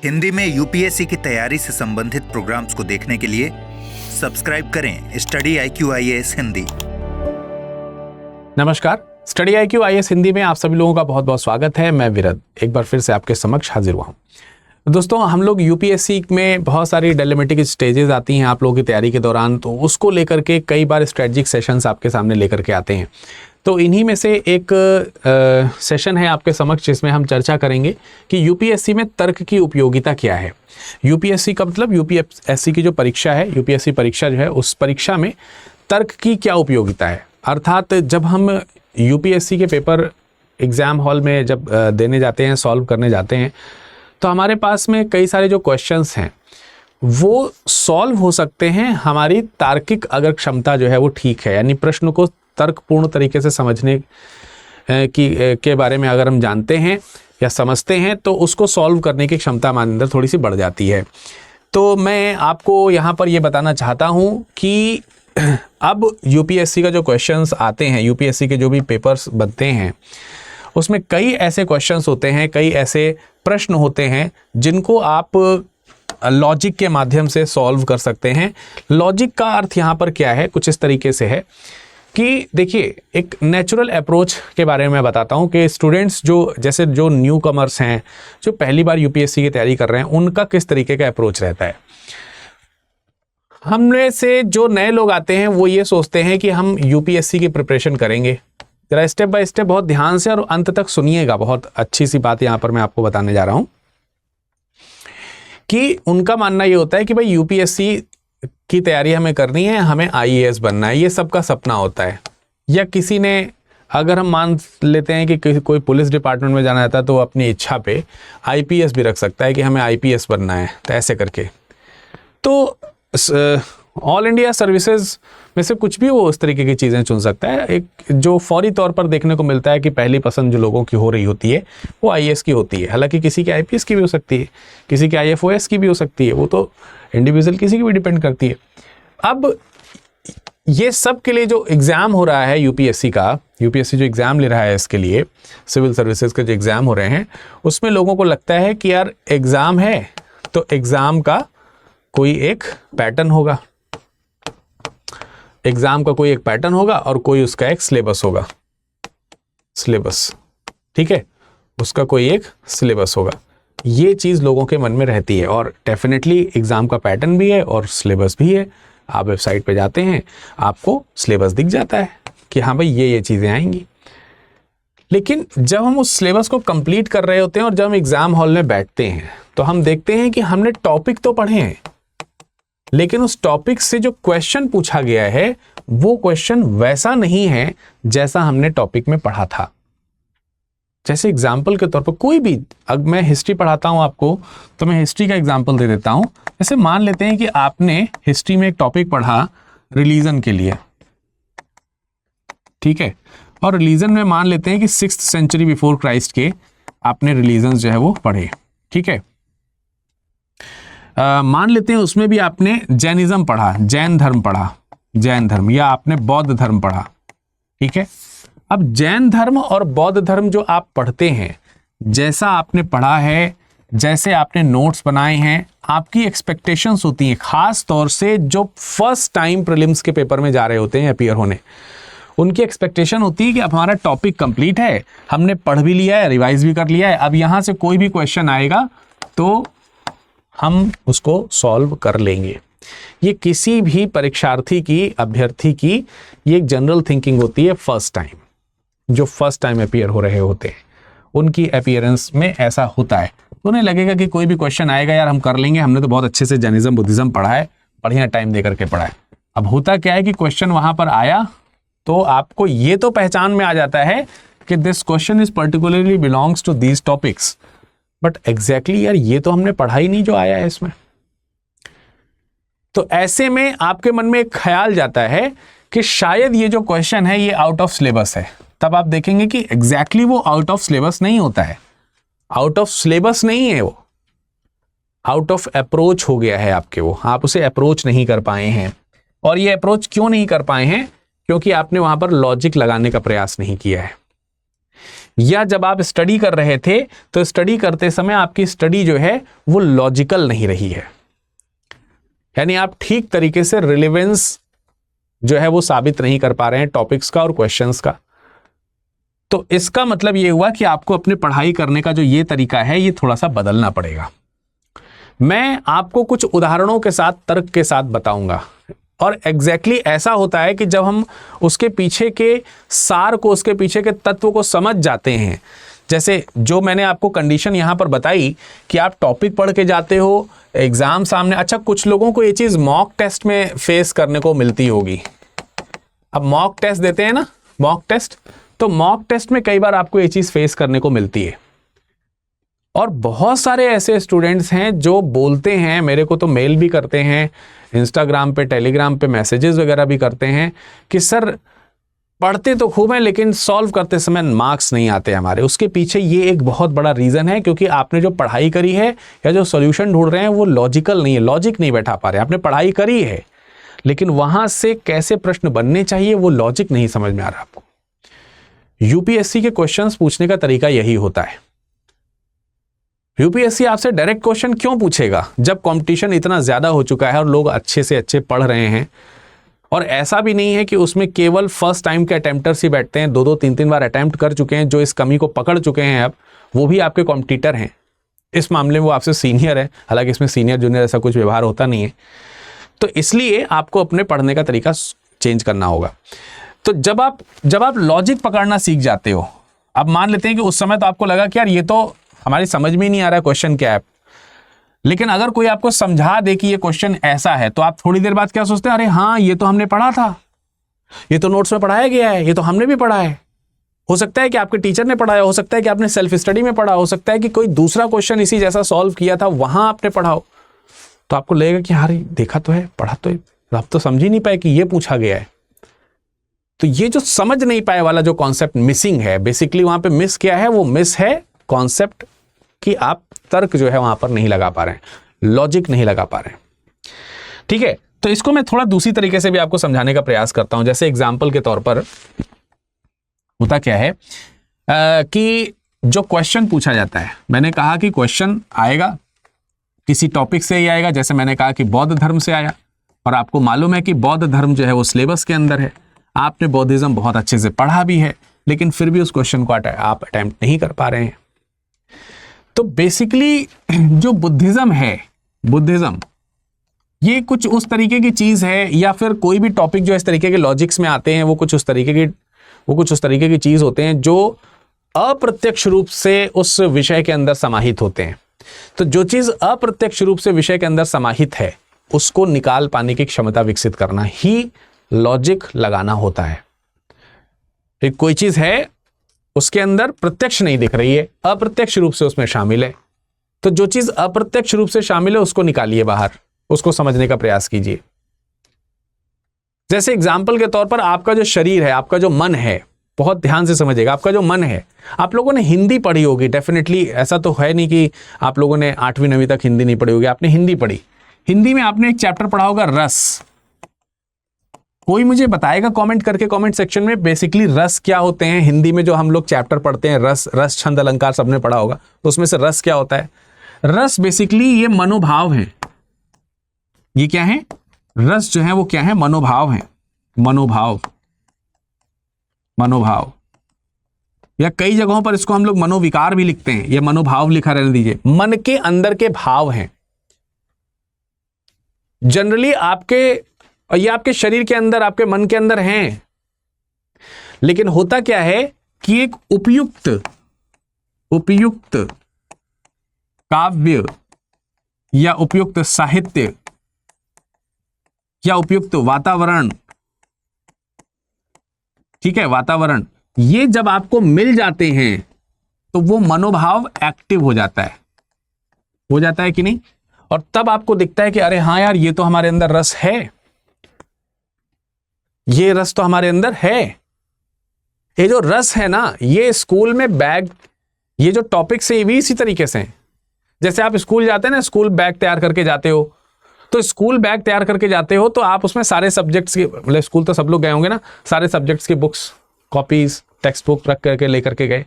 हिंदी में यूपीएससी की तैयारी से संबंधित प्रोग्राम्स को देखने के लिए सब्सक्राइब करें स्टडी IQ IAS हिंदी। नमस्कार, स्टडी IQ IAS हिंदी में आप सभी लोगों का बहुत बहुत स्वागत है। मैं विरद एक बार फिर से आपके समक्ष हाजिर हुआ हूँ। दोस्तों, हम लोग यूपीएससी में बहुत सारी डिलेमेटिक स्टेजेस आती हैं आप लोगों की तैयारी के दौरान, तो उसको लेकर के कई बार स्ट्रेटजिक सेशंस आपके सामने लेकर के आते हैं। तो इन्हीं में से एक सेशन है आपके समक्ष जिसमें हम चर्चा करेंगे कि यूपीएससी में तर्क की उपयोगिता क्या है। यूपीएससी का मतलब यूपीएससी की जो परीक्षा है, यूपीएससी परीक्षा जो है, उस परीक्षा में तर्क की क्या उपयोगिता है। अर्थात जब हम यूपीएससी के पेपर एग्ज़ाम हॉल में जब देने जाते हैं, सॉल्व करने जाते हैं, तो हमारे पास में कई सारे जो क्वेश्चंस हैं वो सॉल्व हो सकते हैं हमारी तार्किक अगर क्षमता जो है वो ठीक है, यानी प्रश्न को तर्कपूर्ण तरीके से समझने के बारे में अगर हम जानते हैं या समझते हैं तो उसको सॉल्व करने की क्षमता हमारे अंदर थोड़ी सी बढ़ जाती है। तो मैं आपको यहाँ पर ये बताना चाहता हूँ कि अब यूपीएससी का जो क्वेश्चंस आते हैं, यूपीएससी के जो भी पेपर्स बनते हैं, उसमें कई ऐसे क्वेश्चंस होते हैं, कई ऐसे प्रश्न होते हैं जिनको आप लॉजिक के माध्यम से सॉल्व कर सकते हैं। लॉजिक का अर्थ यहाँ पर क्या है, कुछ इस तरीके से है कि देखिए, एक नेचुरल अप्रोच के बारे में मैं बताता हूँ कि स्टूडेंट्स जो न्यू कमर्स हैं, जो पहली बार यूपीएससी की तैयारी कर रहे हैं, उनका किस तरीके का अप्रोच रहता है। हमने से जो नए लोग आते हैं वो ये सोचते हैं कि हम यूपीएससी की प्रिपरेशन करेंगे। जरा स्टेप बाय स्टेप बहुत ध्यान से और अंत तक सुनिएगा। बहुत अच्छी सी बात यहाँ पर मैं आपको बताने जा रहा हूँ कि उनका मानना ये होता है कि भाई यूपीएससी की तैयारी हमें करनी है, हमें आईएएस बनना है, ये सबका सपना होता है। या किसी ने, अगर हम मान लेते हैं कि कोई पुलिस डिपार्टमेंट में जाना चाहता है तो अपनी इच्छा पे आईपीएस भी रख सकता है कि हमें आईपीएस बनना है, तो ऐसे करके। तो ऑल इंडिया सर्विसेज में से कुछ भी वो उस तरीके की चीज़ें चुन सकता है। एक जो फौरी तौर पर देखने को मिलता है कि पहली पसंद जो लोगों की हो रही होती है वो आईएएस की होती है। हालांकि किसी की आईपीएस की भी हो सकती है, किसी की आईएफओएस की भी हो सकती है, वो तो इंडिविजुअल किसी की भी डिपेंड करती है। अब ये सब के लिए जो एग्ज़ाम हो रहा है यूपीएससी का, यूपीएससी जो एग्ज़ाम ले रहा है इसके लिए, सिविल सर्विसेज के जो एग्ज़ाम हो रहे हैं, उसमें लोगों को लगता है कि यार एग्ज़ाम है तो एग्ज़ाम का कोई एक पैटर्न होगा, एग्जाम का कोई एक पैटर्न होगा और कोई उसका एक सिलेबस होगा। सिलेबस, ठीक है, उसका कोई एक सिलेबस होगा। ये चीज़ लोगों के मन में रहती है और डेफिनेटली एग्जाम का पैटर्न भी है और सिलेबस भी है। आप वेबसाइट पे जाते हैं, आपको सिलेबस दिख जाता है कि हाँ भाई ये चीज़ें आएंगी। लेकिन जब हम उस सिलेबस को कंप्लीट कर रहे होते हैं और जब हम एग्जाम हॉल में बैठते हैं तो हम देखते हैं कि हमने टॉपिक तो पढ़े हैं, लेकिन उस टॉपिक से जो क्वेश्चन पूछा गया है वो क्वेश्चन वैसा नहीं है जैसा हमने टॉपिक में पढ़ा था। जैसे एग्जाम्पल के तौर पर कोई भी, अगर मैं हिस्ट्री पढ़ाता हूं आपको तो मैं हिस्ट्री का एग्जाम्पल दे देता हूं। जैसे मान लेते हैं कि आपने हिस्ट्री में एक टॉपिक पढ़ा रिलीजन के लिए, ठीक है, और रिलीजन में मान लेते हैं कि 6th सेंचुरी बिफोर क्राइस्ट के आपने रिलीजन जो है वो पढ़े, ठीक है। मान लेते हैं उसमें भी आपने जैनिज्म पढ़ा, जैन धर्म पढ़ा, जैन धर्म, या आपने बौद्ध धर्म पढ़ा, ठीक है। अब जैन धर्म और बौद्ध धर्म जो आप पढ़ते हैं, जैसा आपने पढ़ा है, जैसे आपने नोट्स बनाए हैं, आपकी एक्सपेक्टेशंस होती हैं, खास तौर से जो फर्स्ट टाइम प्रीलिम्स के पेपर में जा रहे होते हैं अपीयर होने, उनकी एक्सपेक्टेशन होती है कि अब हमारा टॉपिक कंप्लीट है, हमने पढ़ भी लिया है, रिवाइज भी कर लिया है, अब यहाँ से कोई भी क्वेश्चन आएगा तो हम उसको सॉल्व कर लेंगे। ये किसी भी परीक्षार्थी की, अभ्यर्थी की ये एक जनरल थिंकिंग होती है। फर्स्ट टाइम, जो फर्स्ट टाइम अपीयर हो रहे होते हैं, उनकी अपीयरेंस में ऐसा होता है। तो उन्हें लगेगा कि कोई भी क्वेश्चन आएगा यार हम कर लेंगे, हमने तो बहुत अच्छे से जैनिज्म बुद्धिज्म पढ़ा है, बढ़िया टाइम दे करके पढ़ा है। अब होता क्या है कि क्वेश्चन वहां पर आया तो आपको ये तो पहचान में आ जाता है कि this question is particularly belongs to these topics, but exactly यार ये तो हमने पढ़ा ही नहीं जो आया है इसमें। तो ऐसे में आपके मन में एक ख्याल जाता है कि शायद ये जो क्वेश्चन है ये आउट ऑफ सिलेबस है। तब आप देखेंगे कि एग्जैक्टली वो आउट ऑफ सिलेबस नहीं होता है, आउट ऑफ सिलेबस नहीं है, वो आउट ऑफ अप्रोच हो गया है आपके, वो आप उसे अप्रोच नहीं कर पाए हैं। और ये अप्रोच क्यों नहीं कर पाए हैं? क्योंकि आपने वहां पर लॉजिक लगाने का प्रयास नहीं किया है। या जब आप स्टडी कर रहे थे तो स्टडी करते समय आपकी स्टडी जो है वो लॉजिकल नहीं रही है, यानी आप ठीक तरीके से रिलेवेंस जो है वो साबित नहीं कर पा रहे हैं टॉपिक्स का और क्वेश्चंस का। तो इसका मतलब ये हुआ कि आपको अपनी पढ़ाई करने का जो ये तरीका है ये थोड़ा सा बदलना पड़ेगा। मैं आपको कुछ उदाहरणों के साथ, तर्क के साथ बताऊंगा, और एग्जैक्टली ऐसा होता है कि जब हम उसके पीछे के सार को, उसके पीछे के तत्व को समझ जाते हैं, जैसे जो मैंने आपको कंडीशन यहां पर बताई कि आप टॉपिक पढ़ के जाते हो, एग्जाम सामने। अच्छा, कुछ लोगों को ये चीज मॉक टेस्ट में फेस करने को मिलती होगी। अब मॉक टेस्ट देते हैं ना, मॉक टेस्ट, तो मॉक टेस्ट में कई बार आपको ये चीज फेस करने को मिलती है। और बहुत सारे ऐसे स्टूडेंट्स हैं जो बोलते हैं, मेरे को तो मेल भी करते हैं, इंस्टाग्राम पे, टेलीग्राम पे मैसेजेस वगैरह भी करते हैं कि सर पढ़ते तो खूब हैं लेकिन सॉल्व करते समय मार्क्स नहीं आते हमारे। उसके पीछे ये एक बहुत बड़ा रीज़न है, क्योंकि आपने जो पढ़ाई करी है या जो सॉल्यूशन ढूंढ रहे हैं वो लॉजिकल नहीं है, लॉजिक नहीं बैठा पा रहे। आपने पढ़ाई करी है लेकिन वहां से कैसे प्रश्न बनने चाहिए वो लॉजिक नहीं समझ में आ रहा आपको। यूपीएससी के क्वेश्चंस पूछने का तरीका यही होता है। यूपीएससी आपसे डायरेक्ट क्वेश्चन क्यों पूछेगा जब कंपटीशन इतना ज्यादा हो चुका है और लोग अच्छे से अच्छे पढ़ रहे हैं। और ऐसा भी नहीं है कि उसमें केवल फर्स्ट टाइम के अटेम्प्टर्स ही बैठते हैं, 2-2 3-3 बार अटेम्प्ट कर चुके हैं, जो इस कमी को पकड़ चुके हैं, अब वो भी आपके कॉम्पिटिटर हैं। इस मामले में वो आपसे सीनियर है, हालांकि इसमें सीनियर जूनियर ऐसा कुछ व्यवहार होता नहीं है। तो इसलिए आपको अपने पढ़ने का तरीका चेंज करना होगा। तो जब आप लॉजिक पकड़ना सीख जाते हो, अब मान लेते हैं कि उस समय तो आपको लगा कि यार ये तो हमारी समझ में नहीं आ रहा है क्वेश्चन क्या है, लेकिन अगर कोई आपको समझा दे कि ये क्वेश्चन ऐसा है तो आप थोड़ी देर बाद क्या सोचते हैं, अरे हाँ ये तो हमने पढ़ा था, ये तो नोट्स में पढ़ाया गया है, ये तो हमने भी पढ़ा है। हो सकता है कि आपके टीचर ने पढ़ाया, हो सकता है कि आपने सेल्फ स्टडी में पढ़ा, हो सकता है कि कोई दूसरा क्वेश्चन इसी जैसा सॉल्व किया था वहां आपने पढ़ा हो। तो आपको लगेगा कि हाँ देखा तो है, पढ़ा तो है, आप तो समझ ही नहीं पाए कि ये पूछा गया है। तो ये जो समझ नहीं पाए वाला जो कॉन्सेप्ट मिसिंग है, बेसिकली वहां पे मिस क्या है, वो मिस है कॉन्सेप्ट कि आप तर्क जो है वहां पर नहीं लगा पा रहे हैं, लॉजिक नहीं लगा पा रहे हैं। ठीक है, तो इसको मैं थोड़ा दूसरी तरीके से भी आपको समझाने का प्रयास करता हूं। जैसे एग्जाम्पल के तौर पर होता क्या है कि जो क्वेश्चन पूछा जाता है, मैंने कहा कि क्वेश्चन आएगा किसी टॉपिक से ही आएगा। जैसे मैंने कहा कि बौद्ध धर्म से आया, और आपको मालूम है कि बौद्ध धर्म जो है वो सिलेबस के अंदर है, आपने बौद्धिज्म बहुत अच्छे से पढ़ा भी है, लेकिन फिर भी उस क्वेश्चन को आप अटेम्प्ट नहीं कर पा रहे हैं। तो बेसिकली जो बुद्धिज्म है, बुद्धिज्म ये कुछ उस तरीके की चीज है, या फिर कोई भी टॉपिक जो इस तरीके के लॉजिक्स में आते हैं वो कुछ उस तरीके की चीज होते हैं जो अप्रत्यक्ष रूप से उस विषय के अंदर समाहित होते हैं। तो जो चीज अप्रत्यक्ष रूप से विषय के अंदर समाहित है उसको निकाल पाने की क्षमता विकसित करना ही लॉजिक लगाना होता है। एक कोई चीज है उसके अंदर प्रत्यक्ष नहीं दिख रही है, अप्रत्यक्ष रूप से उसमें शामिल है, तो जो चीज अप्रत्यक्ष रूप से शामिल है उसको निकालिए बाहर, उसको समझने का प्रयास कीजिए। जैसे एग्जाम्पल के तौर पर आपका जो शरीर है, आपका जो मन है, बहुत ध्यान से समझिएगा, आपका जो मन है, आप लोगों ने हिंदी पढ़ी होगी डेफिनेटली, ऐसा तो है नहीं कि आप लोगों ने 8वीं 9वीं तक हिंदी नहीं पढ़ी होगी, आपने हिंदी पढ़ी। हिंदी में आपने एक चैप्टर पढ़ा होगा रस। कोई मुझे बताएगा कमेंट करके, कमेंट सेक्शन में, बेसिकली रस क्या होते हैं हिंदी में? जो हम लोग चैप्टर पढ़ते हैं रस छंद अलंकार सबने पढ़ा होगा, तो उसमें से रस क्या होता है? रस बेसिकली ये मनोभाव है। ये क्या है? रस जो है वो क्या है? मनोभाव है। मनोभाव या कई जगहों पर इसको हम लोग मनोविकार भी लिखते हैं, ये मनोभाव लिखा रहने दीजिए। मन के अंदर के भाव हैं जनरली आपके, ये आपके शरीर के अंदर, आपके मन के अंदर हैं, लेकिन होता क्या है कि एक उपयुक्त काव्य या उपयुक्त साहित्य या उपयुक्त वातावरण, ठीक है, वातावरण, ये जब आपको मिल जाते हैं तो वो मनोभाव एक्टिव हो जाता है कि नहीं? और तब आपको दिखता है कि अरे हाँ यार, ये तो हमारे अंदर रस है, ये रस तो हमारे अंदर है। ये जो रस है ना, ये स्कूल में बैग, ये जो टॉपिक्स है ये भी इसी तरीके से हैं। जैसे आप स्कूल जाते हैं ना, स्कूल बैग तैयार करके जाते हो, तो स्कूल बैग तैयार करके जाते हो तो आप उसमें सारे सब्जेक्ट्स की, मतलब स्कूल तो सब लोग गए होंगे ना, सारे सब्जेक्ट्स की बुक्स, कॉपीज, टेक्स्ट बुक रख करके लेकर के गए।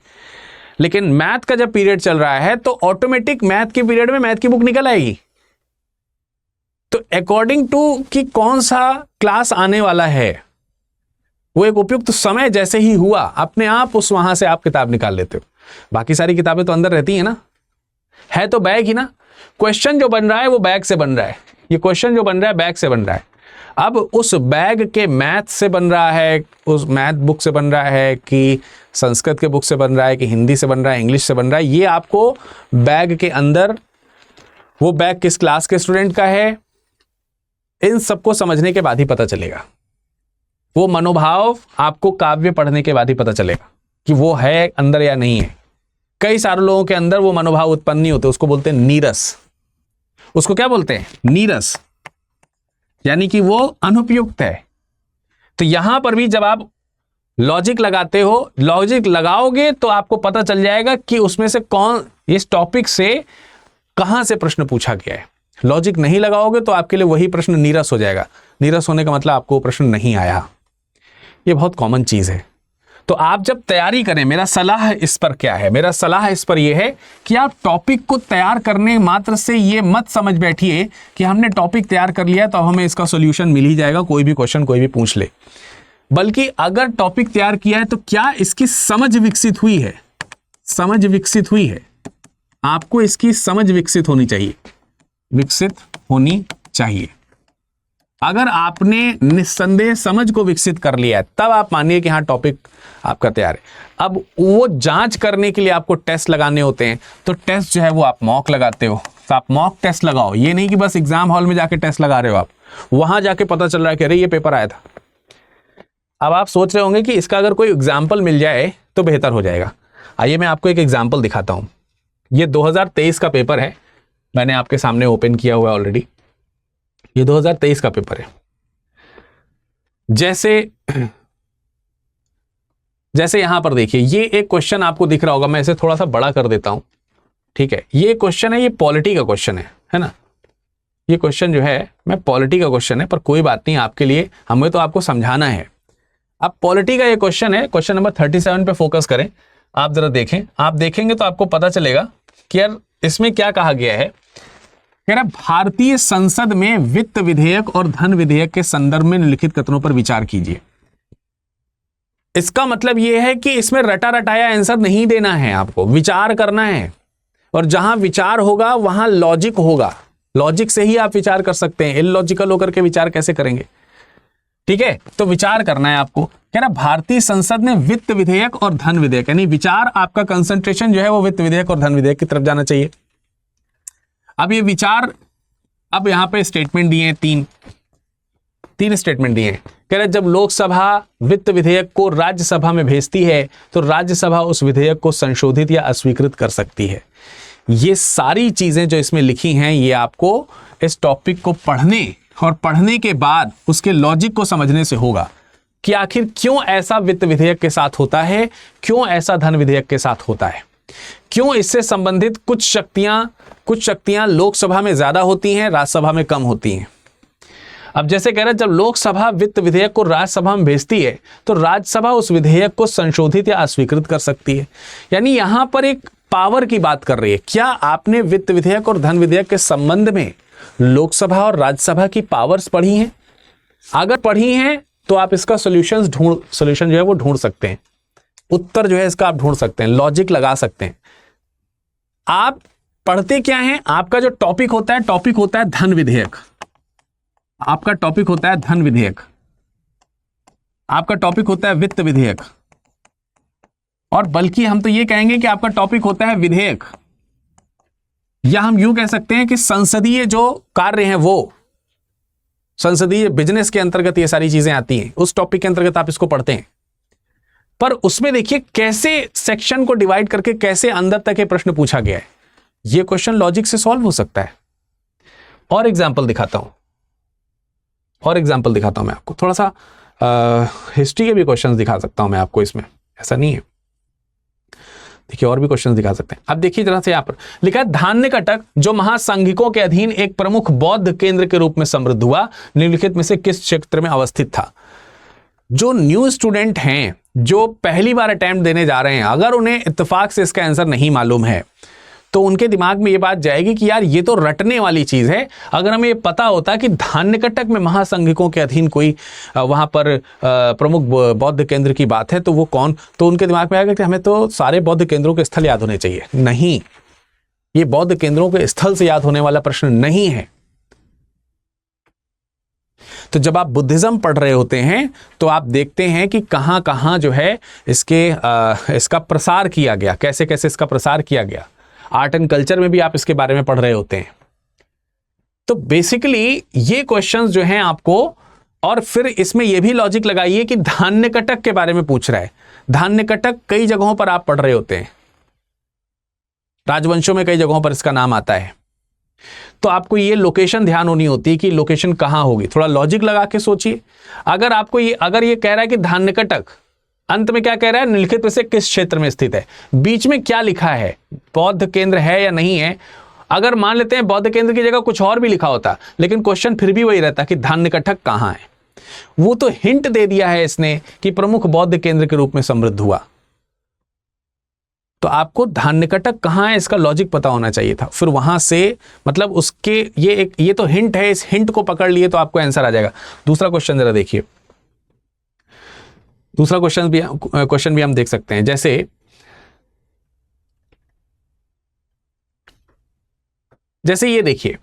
लेकिन मैथ का जब पीरियड चल रहा है तो ऑटोमेटिक मैथ के पीरियड में मैथ की बुक निकल आएगी। तो अकॉर्डिंग टू कि कौन सा क्लास आने वाला है, वो एक उपयुक्त समय जैसे ही हुआ अपने आप उस वहां से आप किताब निकाल लेते हो। बाकी सारी किताबें तो अंदर रहती हैं ना, है तो बैग ही ना। क्वेश्चन जो बन रहा है वो बैग से बन रहा है, ये क्वेश्चन जो बन रहा है बैग से बन रहा है। अब उस बैग के मैथ से बन रहा है, उस मैथ बुक से बन रहा है कि संस्कृत के बुक से बन रहा है कि हिंदी से बन रहा है, इंग्लिश से बन रहा है, ये आपको बैग के अंदर, वो बैग किस क्लास के स्टूडेंट का है, इन सबको समझने के बाद ही पता चलेगा। वो मनोभाव आपको काव्य पढ़ने के बाद ही पता चलेगा कि वो है अंदर या नहीं है। कई सारे लोगों के अंदर वो मनोभाव उत्पन्न नहीं होते, उसको बोलते हैं नीरस। उसको क्या बोलते हैं? नीरस, यानी कि वो अनुपयुक्त है। तो यहां पर भी जब आप लॉजिक लगाते हो, लॉजिक लगाओगे तो आपको पता चल जाएगा कि उसमें से कौन, इस टॉपिक से कहां से प्रश्न पूछा गया है। लॉजिक नहीं लगाओगे तो आपके लिए वही प्रश्न नीरस हो जाएगा। नीरस होने का मतलब आपको प्रश्न नहीं आया। ये बहुत कॉमन चीज है। तो आप जब तैयारी करें, मेरा सलाह इस पर क्या है? मेरा सलाह इस पर यह है कि आप टॉपिक को तैयार करने मात्र से ये मत समझ बैठिए कि हमने टॉपिक तैयार कर लिया तो हमें इसका सॉल्यूशन मिल ही जाएगा, कोई भी क्वेश्चन कोई भी पूछ ले। बल्कि अगर टॉपिक तैयार किया है तो क्या इसकी समझ विकसित हुई है? समझ विकसित हुई है, आपको इसकी समझ विकसित होनी चाहिए, विकसित होनी चाहिए। अगर आपने निस्संदेह समझ को विकसित कर लिया है तब आप मानिए कि हाँ टॉपिक आपका तैयार है। अब वो जांच करने के लिए आपको टेस्ट लगाने होते हैं, तो टेस्ट जो है वो आप मॉक लगाते हो। तो आप मॉक टेस्ट लगाओ, ये नहीं कि बस एग्जाम हॉल में जाके टेस्ट लगा रहे हो, आप वहां जाके पता चल रहा है कि अरे ये पेपर आया था। अब आप सोच रहे होंगे कि इसका अगर कोई एग्जाम्पल मिल जाए तो बेहतर हो जाएगा। आइए मैं आपको एक एग्जाम्पल दिखाता हूं। ये 2023 का पेपर है, मैंने आपके सामने ओपन किया हुआ है ऑलरेडी। ये 2023 का पेपर है। जैसे यहां पर देखिए, ये एक क्वेश्चन आपको दिख रहा होगा, मैं इसे थोड़ा सा बड़ा कर देता हूं, ठीक है। ये क्वेश्चन है, ये पॉलिटी का क्वेश्चन है ना। ये क्वेश्चन जो है मैं पॉलिटी का क्वेश्चन है, पर कोई बात नहीं, आपके लिए हमें तो आपको समझाना है। अब पॉलिटी का ये क्वेश्चन है, क्वेश्चन नंबर 37 पे फोकस करें। आप जरा देखें, आप देखेंगे तो आपको पता चलेगा कि यार इसमें क्या कहा गया है। कह रहा भारतीय संसद में वित्त विधेयक और धन विधेयक के संदर्भ में निम्नलिखित कथनों पर विचार कीजिए। इसका मतलब यह है कि इसमें रटा रटाया आंसर नहीं देना है, आपको विचार करना है। और जहां विचार होगा वहां लॉजिक होगा, लॉजिक से ही आप विचार कर सकते हैं। इलॉजिकल होकर के विचार कैसे करेंगे? ठीक है, तो विचार करना है आपको। कह रहा भारतीय संसद में वित्त विधेयक और धन विधेयक, यानी विचार आपका कंसंट्रेशन जो है वो वित्त विधेयक और धन विधेयक की तरफ जाना चाहिए। अब ये विचार, अब यहां पे स्टेटमेंट दिए हैं, तीन स्टेटमेंट दिए हैं। कह रहे जब लोकसभा वित्त विधेयक को राज्यसभा में भेजती है तो राज्यसभा उस विधेयक को संशोधित या अस्वीकृत कर सकती है। ये सारी चीजें जो इसमें लिखी हैं, ये आपको इस टॉपिक को पढ़ने और पढ़ने के बाद उसके लॉजिक को समझने से होगा कि आखिर क्यों ऐसा वित्त विधेयक के साथ होता है, क्यों ऐसा धन विधेयक के साथ होता है, क्यों इससे संबंधित कुछ शक्तियां लोकसभा में ज्यादा होती हैं, राज्यसभा में कम होती हैं। अब जैसे कह रहे हैं, जब लोकसभा वित्त विधेयक को राज्यसभा में भेजती है तो राज्यसभा उस विधेयक को संशोधित या अस्वीकृत कर सकती है। यानी यहां पर एक पावर की बात कर रही है। क्या आपने वित्त विधेयक और धन विधेयक के संबंध में लोकसभा और राज्यसभा की पावर्स पढ़ी हैं? अगर पढ़ी हैं तो आप इसका सोल्यूशन जो है वो ढूंढ सकते हैं, उत्तर जो है इसका आप ढूंढ सकते हैं, लॉजिक लगा सकते हैं। आप पढ़ते क्या हैं? आपका जो टॉपिक होता है धन विधेयक। आपका टॉपिक होता है धन विधेयक, आपका टॉपिक होता है वित्त विधेयक, और बल्कि हम तो ये कहेंगे कि आपका टॉपिक होता है विधेयक, या हम यूं कह सकते हैं कि संसदीय जो कार्य हैं, वो संसदीय बिजनेस के अंतर्गत ये सारी चीजें आती हैं। उस टॉपिक के अंतर्गत आप इसको पढ़ते हैं। पर उसमें देखिए कैसे सेक्शन को डिवाइड करके कैसे अंदर तक ये प्रश्न पूछा गया है। ये क्वेश्चन लॉजिक से सॉल्व हो सकता है। और एग्जाम्पल दिखाता हूं मैं आपको। थोड़ा सा हिस्ट्री के भी क्वेश्चंस दिखा सकता हूं मैं आपको, इसमें ऐसा नहीं है। देखिए और भी क्वेश्चंस दिखा सकते हैं। अब देखिए जरा से यहां पर लिखा है, धान्यकटक जो महासंघिकों के अधीन एक प्रमुख बौद्ध केंद्र के रूप में समृद्ध हुआ, निम्नलिखित में से किस क्षेत्र में अवस्थित था? जो न्यू स्टूडेंट हैं जो पहली बार अटेम्प्ट देने जा रहे हैं, अगर उन्हें इत्तेफाक से इसका आंसर नहीं मालूम है तो उनके दिमाग में ये बात जाएगी कि यार ये तो रटने वाली चीज है। अगर हमें ये पता होता कि धान्यकटक में महासंघिकों के अधीन कोई वहां पर प्रमुख बौद्ध केंद्र की बात है तो वो कौन, तो उनके दिमाग में आएगा कि हमें तो सारे बौद्ध केंद्रों के स्थल याद होने चाहिए। नहीं, ये बौद्ध केंद्रों के स्थल से याद होने वाला प्रश्न नहीं है। तो जब आप बुद्धिज्म पढ़ रहे होते हैं तो आप देखते हैं कि कहां कहां जो है इसका प्रसार किया गया, कैसे कैसे इसका प्रसार किया गया। आर्ट एंड कल्चर में भी आप इसके बारे में पढ़ रहे होते हैं। तो बेसिकली ये क्वेश्चंस जो हैं आपको, और फिर इसमें यह भी लॉजिक लगाइए कि धान्यकटक के बारे में पूछ रहा है। धान्यकटक कई जगहों पर आप पढ़ रहे होते हैं, राजवंशों में कई जगहों पर इसका नाम आता है। तो आपको ये लोकेशन ध्यान होनी होती है कि लोकेशन कहां होगी। थोड़ा लॉजिक लगा के सोचिए। अगर आपको अगर ये कह रहा है कि धान्यकटक, अंत में क्या कह रहा है, निम्नलिखित में से किस क्षेत्र में स्थित है, बीच में क्या लिखा है, बौद्ध केंद्र है या नहीं है। अगर मान लेते हैं बौद्ध केंद्र की जगह कुछ और भी लिखा होता, लेकिन क्वेश्चन फिर भी वही रहता कि धान्यकटक कहां है। वो तो हिंट दे दिया है इसने कि प्रमुख बौद्ध केंद्र के रूप में समृद्ध हुआ। तो आपको धान्यकटक कहां है इसका लॉजिक पता होना चाहिए था। फिर वहां से मतलब उसके ये तो हिंट है, इस हिंट को पकड़ लिए तो आपको आंसर आ जाएगा। दूसरा क्वेश्चन जरा देखिए, दूसरा क्वेश्चन भी हम देख सकते हैं। जैसे ये देखिए,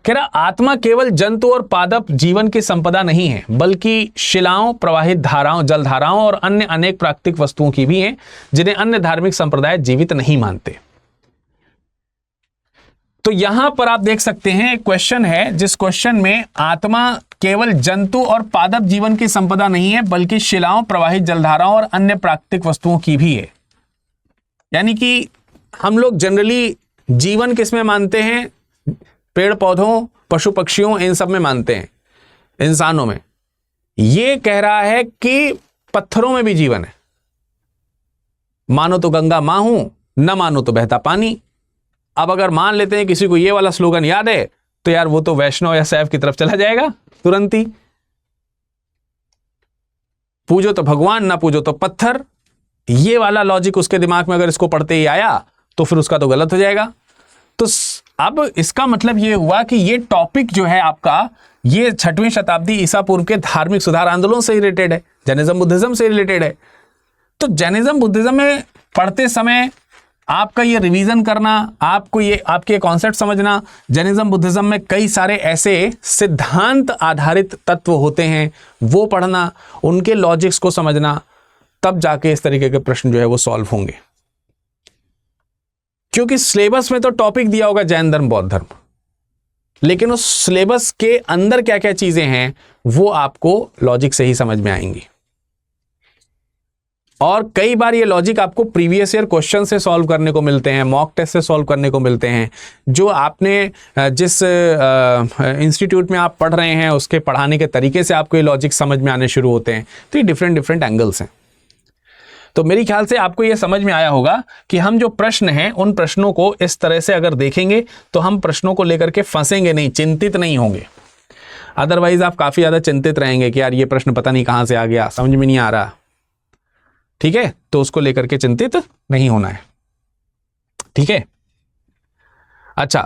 कह रहा आत्मा केवल जंतु और पादप जीवन की संपदा नहीं है, बल्कि शिलाओं, प्रवाहित धाराओं, जलधाराओं और अन्य अनेक प्राकृतिक वस्तुओं की भी है, जिन्हें अन्य धार्मिक संप्रदाय जीवित नहीं मानते। तो यहां पर आप देख सकते हैं एक क्वेश्चन है, जिस क्वेश्चन में आत्मा केवल जंतु और पादप जीवन की संपदा नहीं है, बल्कि शिलाओं, प्रवाहित जलधाराओं और अन्य प्राकृतिक वस्तुओं की भी है। यानी कि हम लोग जनरली जीवन किसमें मानते हैं, पेड़ पौधों, पशु पक्षियों, इन सब में मानते हैं, इंसानों में। ये कह रहा है कि पत्थरों में भी जीवन है। मानो तो गंगा मां हूं, न मानो तो बहता पानी। अब अगर मान लेते हैं किसी को ये वाला स्लोगन याद है तो यार वो तो वैष्णव या शैव की तरफ चला जाएगा तुरंत ही। पूजो तो भगवान, ना पूजो तो पत्थर। ये वाला लॉजिक उसके दिमाग में अगर इसको पढ़ते ही आया तो फिर उसका तो गलत हो जाएगा। तो अब इसका मतलब ये हुआ कि ये टॉपिक जो है आपका, ये 6वीं शताब्दी ईसा पूर्व के धार्मिक सुधार आंदोलन से रिलेटेड है, जैनिज्म बुद्धिज्म से रिलेटेड है। तो जैनिज्म बुद्धिज्म में पढ़ते समय आपका ये रिवीजन करना, आपको ये आपके कॉन्सेप्ट समझना, जैनिज्म बुद्धिज्म में कई सारे ऐसे सिद्धांत आधारित तत्व होते हैं, वो पढ़ना, उनके लॉजिक्स को समझना, तब जाके इस तरीके के प्रश्न जो है वो सॉल्व होंगे। क्योंकि सिलेबस में तो टॉपिक दिया होगा जैन धर्म, बौद्ध धर्म, लेकिन उस सिलेबस के अंदर क्या क्या चीजें हैं वो आपको लॉजिक से ही समझ में आएंगी। और कई बार ये लॉजिक आपको प्रीवियस ईयर क्वेश्चन से सॉल्व करने को मिलते हैं, मॉक टेस्ट से सॉल्व करने को मिलते हैं। जो आपने जिस इंस्टीट्यूट में आप पढ़ रहे हैं उसके पढ़ाने के तरीके से आपको ये लॉजिक समझ में आने शुरू होते हैं। तो ये डिफरेंट एंगल्स हैं। तो मेरे ख्याल से आपको ये समझ में आया होगा कि हम जो प्रश्न हैं उन प्रश्नों को इस तरह से अगर देखेंगे तो हम प्रश्नों को लेकर के फंसेंगे नहीं, चिंतित नहीं होंगे। अदरवाइज आप काफी ज्यादा चिंतित रहेंगे कि यार ये प्रश्न पता नहीं कहां से आ गया, समझ में नहीं आ रहा। ठीक है, तो उसको लेकर के चिंतित नहीं होना है। ठीक है, अच्छा,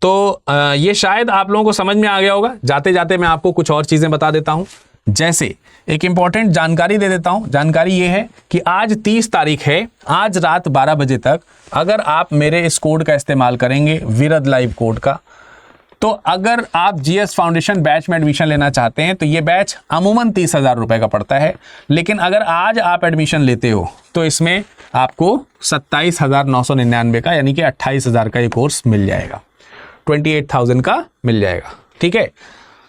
तो ये शायद आप लोगों को समझ में आ गया होगा। जाते जाते मैं आपको कुछ और चीजें बता देता हूं। जैसे एक इंपॉर्टेंट जानकारी दे देता हूं। जानकारी ये है कि आज 30 तारीख है, आज रात 12 बजे तक अगर आप मेरे इस कोड का इस्तेमाल करेंगे, विरद लाइव कोड का, तो अगर आप जीएस फाउंडेशन बैच में एडमिशन लेना चाहते हैं तो ये बैच अमूमन 30,000 रुपए का पड़ता है। लेकिन अगर आज आप एडमिशन लेते हो तो इसमें आपको 27,999 का, यानी कि 28,000 का ये कोर्स मिल जाएगा, 28,000 का मिल जाएगा। ठीक है,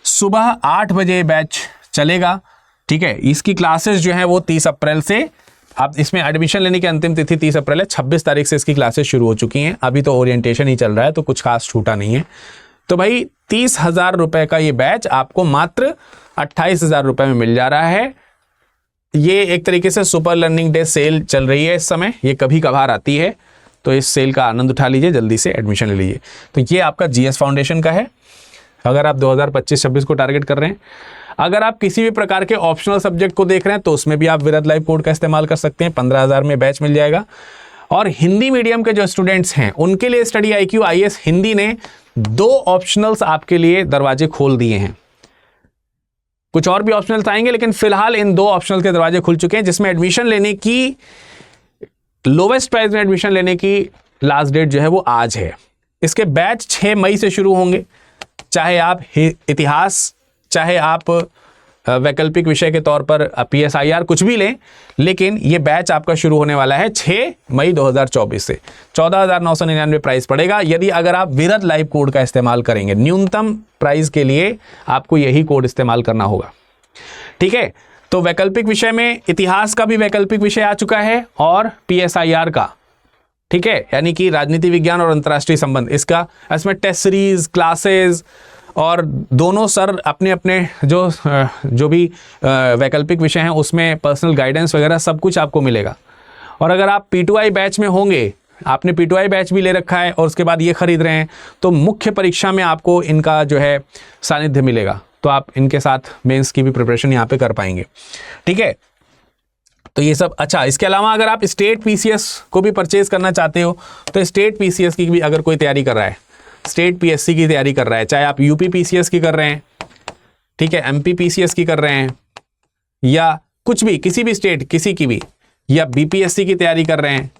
सुबह 8 बजे बैच चलेगा। ठीक है, इसकी क्लासेस जो है वो 30 अप्रैल से, आप इसमें एडमिशन लेने की अंतिम तिथि 30 अप्रैल है, 26 तारीख से इसकी क्लासेस शुरू हो चुकी हैं। अभी तो ओरिएंटेशन ही चल रहा है तो कुछ खास छूटा नहीं है। तो भाई 30,000 रुपए का ये बैच आपको मात्र 28,000 रुपए में मिल जा रहा है। ये एक तरीके से सुपर लर्निंग डे सेल चल रही है इस समय, ये कभी कभार आती है, तो इस सेल का आनंद उठा लीजिए, जल्दी से एडमिशन ले लीजिए। तो ये आपका जीएस फाउंडेशन का है। अगर आप 2025-26 को टारगेट कर रहे हैं। अगर आप किसी भी प्रकार के ऑप्शनल सब्जेक्ट को देख रहे हैं तो उसमें भी आप विरद लाइव कोड का इस्तेमाल कर सकते हैं। 15,000 में बैच मिल जाएगा। और हिंदी मीडियम के जो स्टूडेंट्स हैं उनके लिए स्टडी IQ IAS हिंदी ने 2 ऑप्शनल्स आपके लिए दरवाजे खोल दिए हैं। कुछ और भी ऑप्शनल्स आएंगे, लेकिन फिलहाल इन 2 ऑप्शनल के दरवाजे खुल चुके हैं, जिसमें एडमिशन लेने की लोवेस्ट प्राइस में एडमिशन लेने की लास्ट डेट जो है वो आज है। इसके बैच 6 मई से शुरू होंगे। चाहे आप इतिहास, चाहे आप वैकल्पिक विषय के तौर पर PSIR कुछ भी लें, लेकिन ये बैच आपका शुरू होने वाला है 6 मई 2024 से। 14,999 प्राइस पड़ेगा यदि अगर आप विरद लाइव कोड का इस्तेमाल करेंगे। न्यूनतम प्राइस के लिए आपको यही कोड इस्तेमाल करना होगा। ठीक है, तो वैकल्पिक विषय में इतिहास का भी वैकल्पिक विषय आ चुका है और PSIR का, ठीक है, यानी कि राजनीति विज्ञान और अंतर्राष्ट्रीय संबंध, इसमें टेस्ट सीरीज, क्लासेस और दोनों सर अपने अपने जो भी वैकल्पिक विषय हैं उसमें पर्सनल गाइडेंस वगैरह सब कुछ आपको मिलेगा। और अगर आप P2I बैच में होंगे, आपने P2I बैच भी ले रखा है और उसके बाद ये खरीद रहे हैं, तो मुख्य परीक्षा में आपको इनका जो है सानिध्य मिलेगा, तो आप इनके साथ मेंस की भी प्रिपरेशन यहाँ पे कर पाएंगे। ठीक है, तो ये सब। अच्छा, इसके अलावा अगर आप स्टेट PCS को भी परचेज करना चाहते हो तो स्टेट PCS की भी अगर कोई तैयारी कर रहा है, स्टेट PSC की तैयारी कर रहा है, चाहे आप UP PCS की कर रहे हैं, ठीक है, MP PCS की कर रहे हैं, या कुछ भी किसी भी स्टेट किसी की भी, या BPSC की तैयारी कर रहे हैं,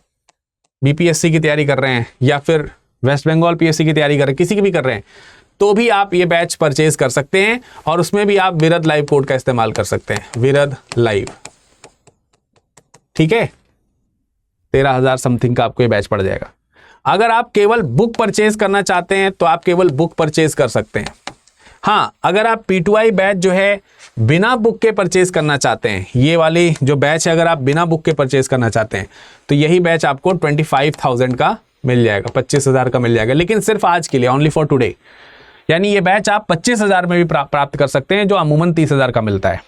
BPSC की तैयारी कर रहे हैं, या फिर वेस्ट बंगाल PSC की तैयारी कर रहे हैं, किसी की भी कर रहे हैं, तो भी आप ये बैच परचेज कर सकते हैं और उसमें भी आप विरद लाइव कोड का इस्तेमाल कर सकते हैं, विरद लाइव। ठीक है, 13,000 समथिंग का आपको ये बैच पड़ जाएगा। अगर आप केवल बुक परचेज करना चाहते हैं तो आप केवल बुक परचेज कर सकते हैं। हाँ, अगर आप P2I बैच जो है बिना बुक के परचेज करना चाहते हैं, ये वाली जो बैच है अगर आप बिना बुक के परचेज करना चाहते हैं तो यही बैच आपको 25,000 का मिल जाएगा, 25,000 का मिल जाएगा, लेकिन सिर्फ आज के लिए, ओनली फॉर टुडे। यानी ये बैच आप 25,000 में भी प्राप्त कर सकते हैं, जो अमूमन 30,000 का मिलता है।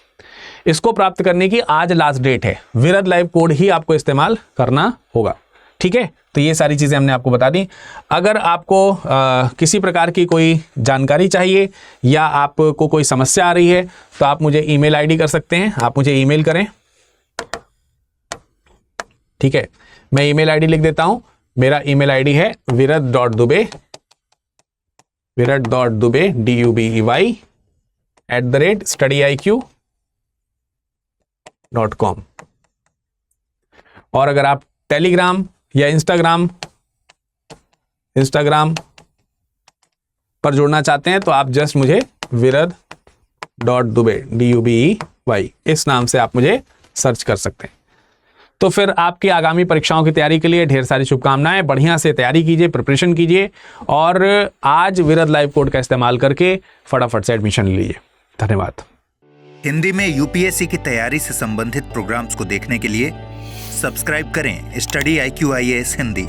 इसको प्राप्त करने की आज लास्ट डेट है। विरद लाइव कोड ही आपको इस्तेमाल करना होगा। ठीक है, तो ये सारी चीज़ें हमने आपको बता दी। अगर आपको किसी प्रकार की कोई जानकारी चाहिए या आपको कोई समस्या आ रही है तो आप मुझे ईमेल आईडी कर सकते हैं, आप मुझे ईमेल करें। ठीक है, मैं ईमेल आईडी लिख देता हूं। मेरा ईमेल आईडी है virad.dubey DubeyStudyIQ.com। और अगर आप टेलीग्राम या इंस्टाग्राम पर जुड़ना चाहते हैं तो आप जस्ट मुझे virad.dubey DUBEY इस नाम से आप मुझे सर्च कर सकते हैं। तो फिर आपकी आगामी परीक्षाओं की तैयारी के लिए ढेर सारी शुभकामनाएं। बढ़िया से तैयारी कीजिए, प्रिपरेशन कीजिए और आज विरद लाइव कोड का इस्तेमाल करके फटाफट से एडमिशन लीजिए। धन्यवाद। हिंदी में UPSC की तैयारी से संबंधित प्रोग्राम्स को देखने के लिए सब्सक्राइब करें स्टडी IQ IAS हिंदी।